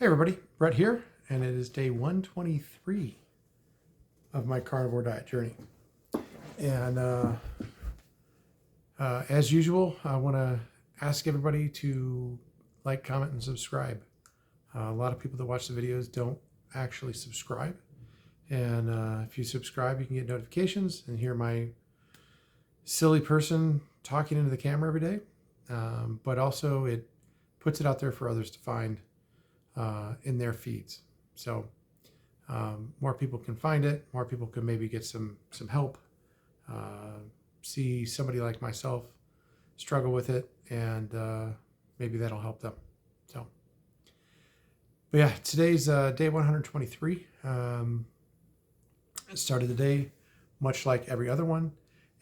Hey everybody, Brett here, and it is day 123 of my carnivore diet journey. And as usual, I want to ask everybody to like, comment, and subscribe. A lot of people that watch the videos don't actually subscribe. And if you subscribe, you can get notifications and hear my silly person talking into the camera every day. But also it puts it out there for others to find in their feeds. So more people can find it, more people can maybe get some help, see somebody like myself struggle with it, and maybe that'll help them. So, but yeah, today's day 123. I started the day much like every other one,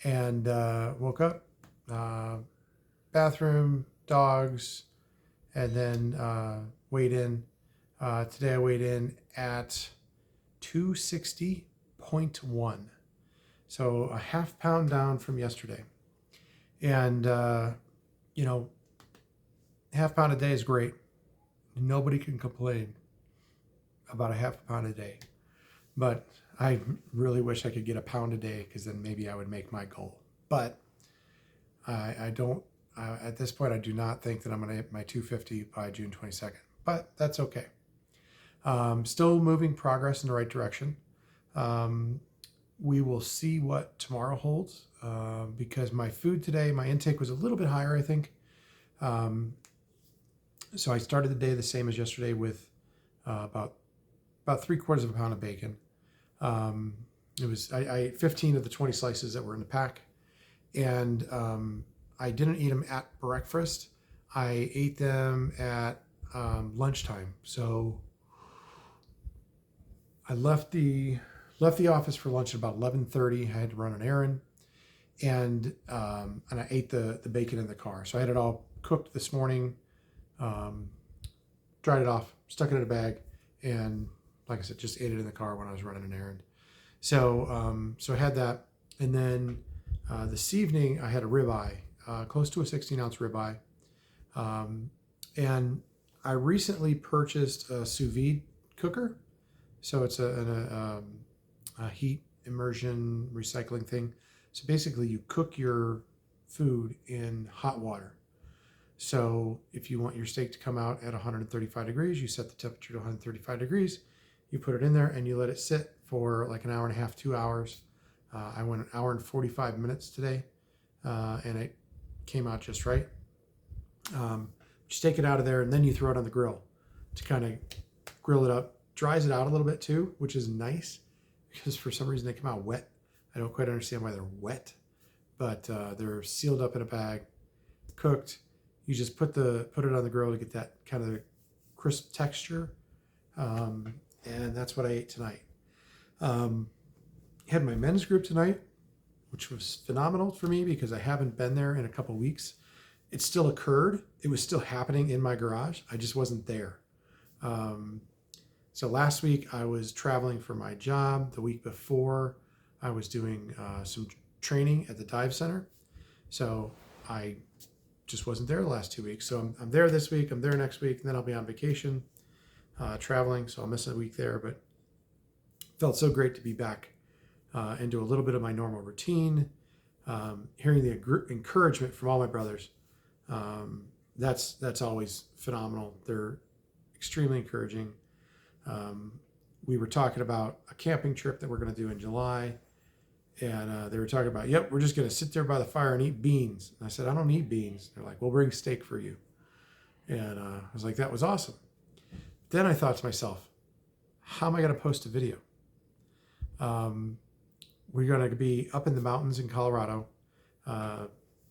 and woke up, bathroom, dogs, and then weighed in. Today I weighed in at 260.1. So a half pound down from yesterday. And, half pound a day is great. Nobody can complain about a half a pound a day. But I really wish I could get a pound a day, because then maybe I would make my goal. But I don't. At this point, I do not think that I'm going to hit my 250 by June 22nd, but that's okay. Still moving progress in the right direction. We will see what tomorrow holds, because my food today, my intake was a little bit higher, I think. So I started the day the same as yesterday with about 3/4 of a pound of bacon. I ate 15 of the 20 slices that were in the pack, and I didn't eat them at breakfast. I ate them at lunchtime. So I left the office for lunch at about 11:30. I had to run an errand, and I ate the bacon in the car. So I had it all cooked this morning, dried it off, stuck it in a bag, and like I said, just ate it in the car when I was running an errand. So so I had that, and then this evening I had a ribeye. Close to a 16-ounce ribeye. And I recently purchased a sous vide cooker. So it's a heat immersion recycling thing. So basically you cook your food in hot water. So if you want your steak to come out at 135 degrees, you set the temperature to 135 degrees, you put it in there and you let it sit for like an hour and a half, 2 hours. I went an hour and 45 minutes today, and it came out just right. Just take it out of there, and then you throw it on the grill to kind of grill it up. Dries it out a little bit too, which is nice, because for some reason they come out wet. I don't quite understand why they're wet, but they're sealed up in a bag, cooked. You just put it on the grill to get that kind of crisp texture, and that's what I ate tonight. Had my men's group tonight, which was phenomenal for me because I haven't been there in a couple weeks. It still occurred. It was still happening in my garage. I just wasn't there. So last week I was traveling for my job. The week before I was doing some training at the dive center. So I just wasn't there the last 2 weeks. So I'm there this week, I'm there next week, and then I'll be on vacation traveling. So I'll miss a week there, but felt so great to be back and do a little bit of my normal routine, hearing the encouragement from all my brothers. That's always phenomenal. They're extremely encouraging. We were talking about a camping trip that we're going to do in July, and they were talking about, yep, we're just going to sit there by the fire and eat beans. And I said, I don't eat beans. They're like, we'll bring steak for you. And I was like, that was awesome. Then I thought to myself, how am I going to post a video? We're going to be up in the mountains in Colorado.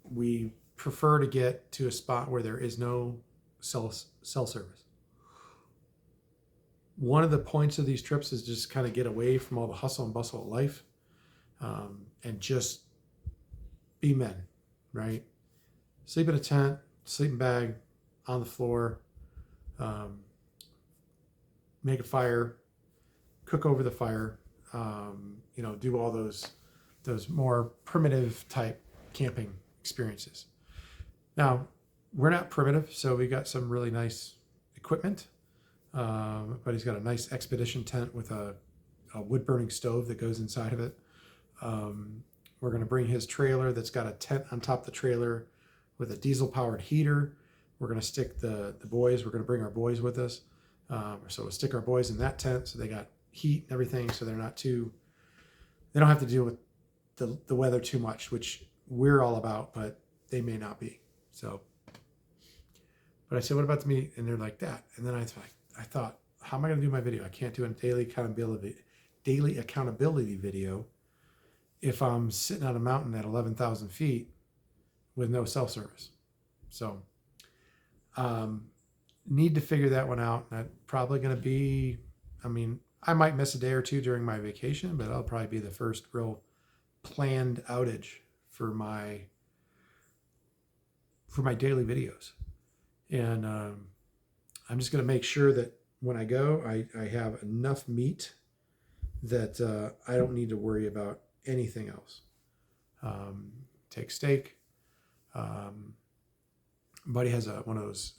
We prefer to get to a spot where there is no cell service. One of the points of these trips is just kind of get away from all the hustle and bustle of life, and just be men, right? Sleep in a tent, sleeping bag, on the floor, make a fire, cook over the fire, do all those more primitive type camping experiences. Now, we're not primitive, so we got some really nice equipment. But he's got a nice expedition tent with a wood burning stove that goes inside of it. We're going to bring his trailer that's got a tent on top of the trailer with a diesel powered heater. We're going to stick the boys, we're going to bring our boys with us. So we'll stick our boys in that tent so they got heat and everything, so they don't have to deal with the weather too much, which we're all about, but they may not be. So, but I said, what about the meat? And they're like that. And then I thought, how am I going to do my video? I can't do a daily accountability video if I'm sitting on a mountain at 11,000 feet with no self-service. So, need to figure that one out. That's probably going to be, I might miss a day or two during my vacation, but that'll probably be the first real planned outage for my daily videos. And I'm just going to make sure that when I go, I have enough meat that I don't need to worry about anything else. Take steak. Buddy has one of those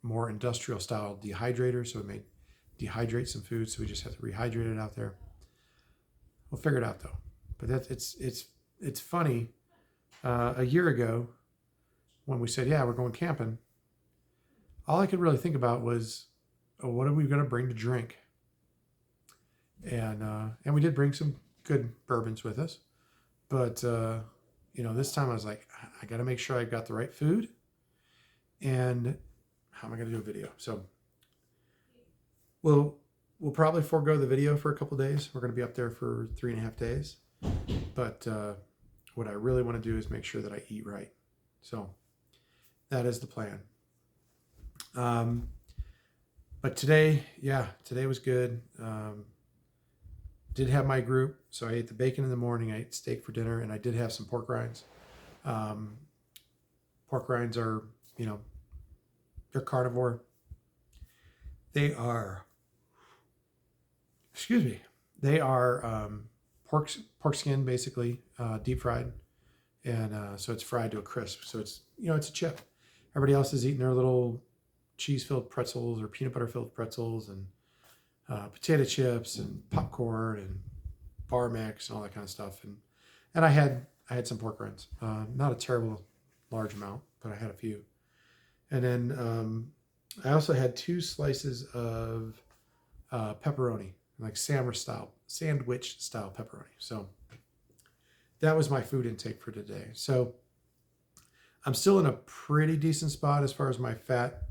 more industrial style dehydrators, so it may dehydrate some food, so we just have to rehydrate it out there. We'll figure it out though. But it's funny. A year ago, when we said, yeah, we're going camping, all I could really think about was, what are we going to bring to drink? And we did bring some good bourbons with us, but this time I was like, I got to make sure I got the right food, and how am I going to do a video? So we'll probably forego the video for a couple days. We're going to be up there for 3.5 days, but what I really want to do is make sure that I eat right. So that is the plan. But today was good. Did have my group, so I ate the bacon in the morning, I ate steak for dinner, and I did have some pork rinds. Pork rinds are, they're carnivore. They are pork skin, basically, deep fried. And so it's fried to a crisp. So it's, it's a chip. Everybody else is eating their little cheese-filled pretzels or peanut butter-filled pretzels and potato chips and popcorn and bar mix and all that kind of stuff. And I had some pork rinds. Not a terrible large amount, but I had a few. And then I also had 2 slices of pepperoni, like sandwich style pepperoni. So that was my food intake for today. So I'm still in a pretty decent spot as far as my fat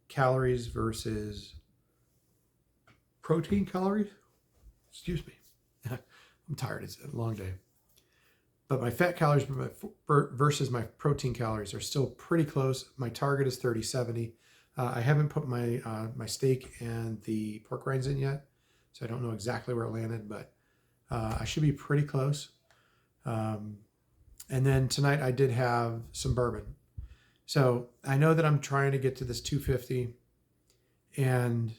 calories versus protein calories. Excuse me. I'm tired. It's a long day. But my fat calories versus my protein calories are still pretty close. My target is 30-70. I haven't put my my steak and the pork rinds in yet, so I don't know exactly where it landed, but I should be pretty close. And then tonight I did have some bourbon. So I know that I'm trying to get to this 250, and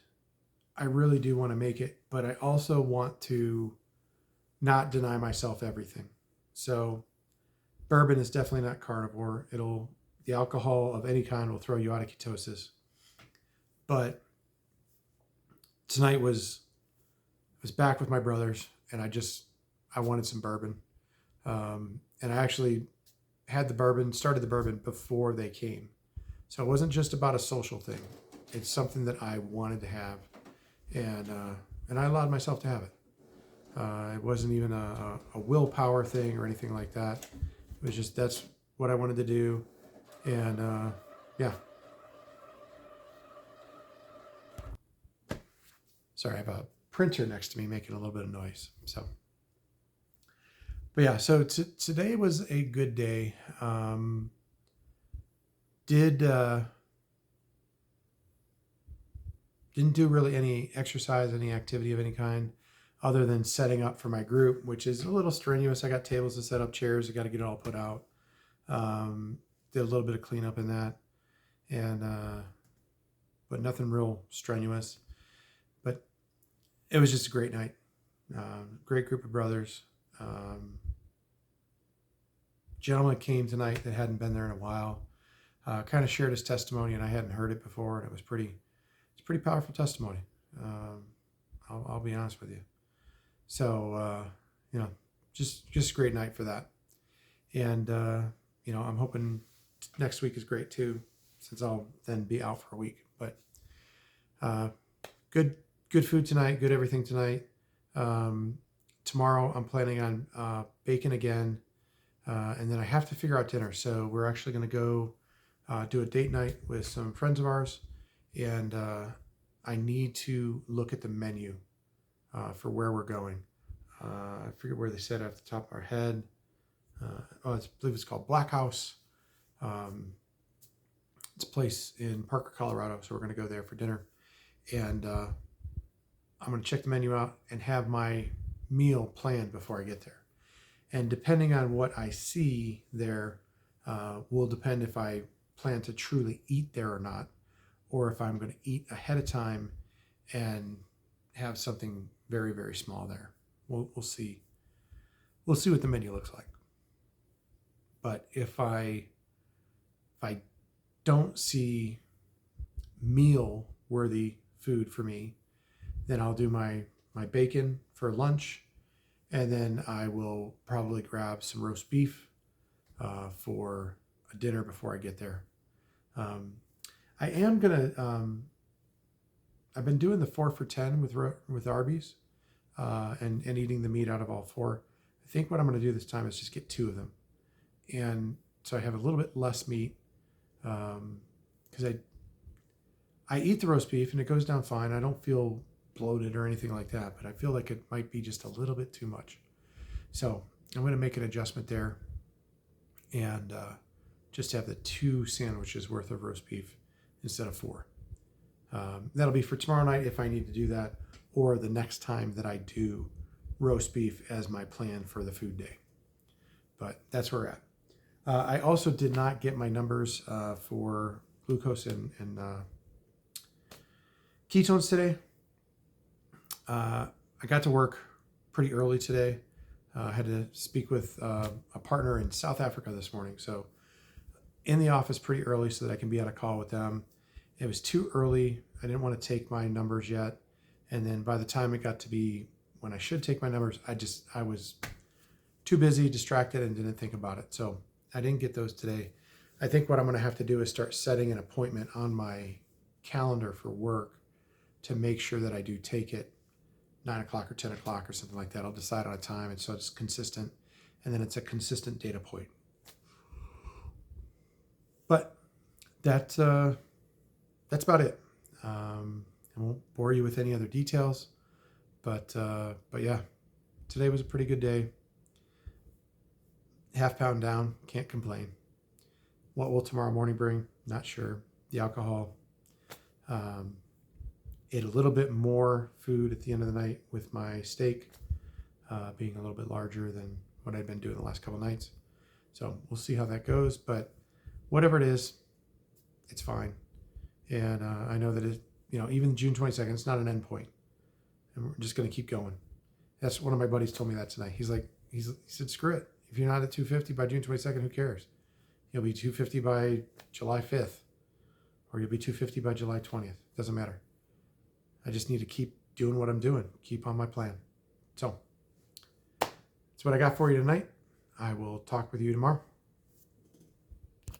I really do want to make it, but I also want to not deny myself everything. So bourbon is definitely not carnivore. The alcohol of any kind will throw you out of ketosis. But tonight I was back with my brothers, and I wanted some bourbon. And I actually started the bourbon before they came. So it wasn't just about a social thing. It's something that I wanted to have, and I allowed myself to have it. It wasn't even a willpower thing or anything like that. It was just, that's what I wanted to do. And yeah. Sorry, I have a printer next to me making a little bit of noise. So, but yeah, so today was a good day. Didn't do really any exercise, any activity of any kind, other than setting up for my group, which is a little strenuous. I got tables to set up, chairs, I got to get it all put out. Did a little bit of cleanup in that, and but nothing real strenuous. But it was just a great night. Great group of brothers. Gentleman came tonight that hadn't been there in a while. kind of shared his testimony, and I hadn't heard it before, and it's pretty powerful testimony. I'll be honest with you. So, just a great night for that. And, I'm hoping next week is great too, since I'll then be out for a week. But good food tonight, good everything tonight. Tomorrow I'm planning on bacon again, and then I have to figure out dinner. So we're actually going to go do a date night with some friends of ours, and I need to look at the menu for where we're going. I forget where they said off the top of our head. I believe it's called Black House. It's a place in Parker, Colorado. So we're going to go there for dinner. And I'm going to check the menu out and have my meal planned before I get there. And depending on what I see there, will depend if I plan to truly eat there or not, or if I'm going to eat ahead of time and have something very, very small there. We'll see. We'll see what the menu looks like. But if I don't see meal worthy food for me, then I'll do my bacon for lunch, and then I will probably grab some roast beef for a dinner before I get there. I am gonna. I've been doing the 4 for $10 with Arby's, and eating the meat out of all 4. I think what I'm going to do this time is just get 2 of them, and so I have a little bit less meat, because I eat the roast beef and it goes down fine. I don't feel bloated or anything like that, but I feel like it might be just a little bit too much. So I'm going to make an adjustment there, and just have the 2 sandwiches worth of roast beef instead of 4. That'll be for tomorrow night if I need to do that, or the next time that I do roast beef as my plan for the food day. But that's where we're at. I also did not get my numbers for glucose and ketones today. I got to work pretty early today. I had to speak with a partner in South Africa this morning. So in the office pretty early so that I can be on a call with them. It was too early. I didn't want to take my numbers yet. And then by the time it got to be when I should take my numbers, I was too busy, distracted, and didn't think about it. So I didn't get those today. I think what I'm going to have to do is start setting an appointment on my calendar for work to make sure that I do take it 9 o'clock or 10 o'clock or something like that. I'll decide on a time, and so it's consistent, and then it's a consistent data point. But that's about it. I won't bore you with any other details, but yeah, today was a pretty good day. Half pound down, can't complain. What will tomorrow morning bring? Not sure. The alcohol. Ate a little bit more food at the end of the night with my steak being a little bit larger than what I'd been doing the last couple nights. So we'll see how that goes. But whatever it is, it's fine. And I know that even June 22nd, it's not an end point. And we're just going to keep going. That's one of my buddies told me that tonight. He said, screw it. If you're not at 250 by June 22nd, who cares? You'll be 250 by July 5th, or you'll be 250 by July 20th. Doesn't matter. I just need to keep doing what I'm doing, keep on my plan. So that's what I got for you tonight. I will talk with you tomorrow.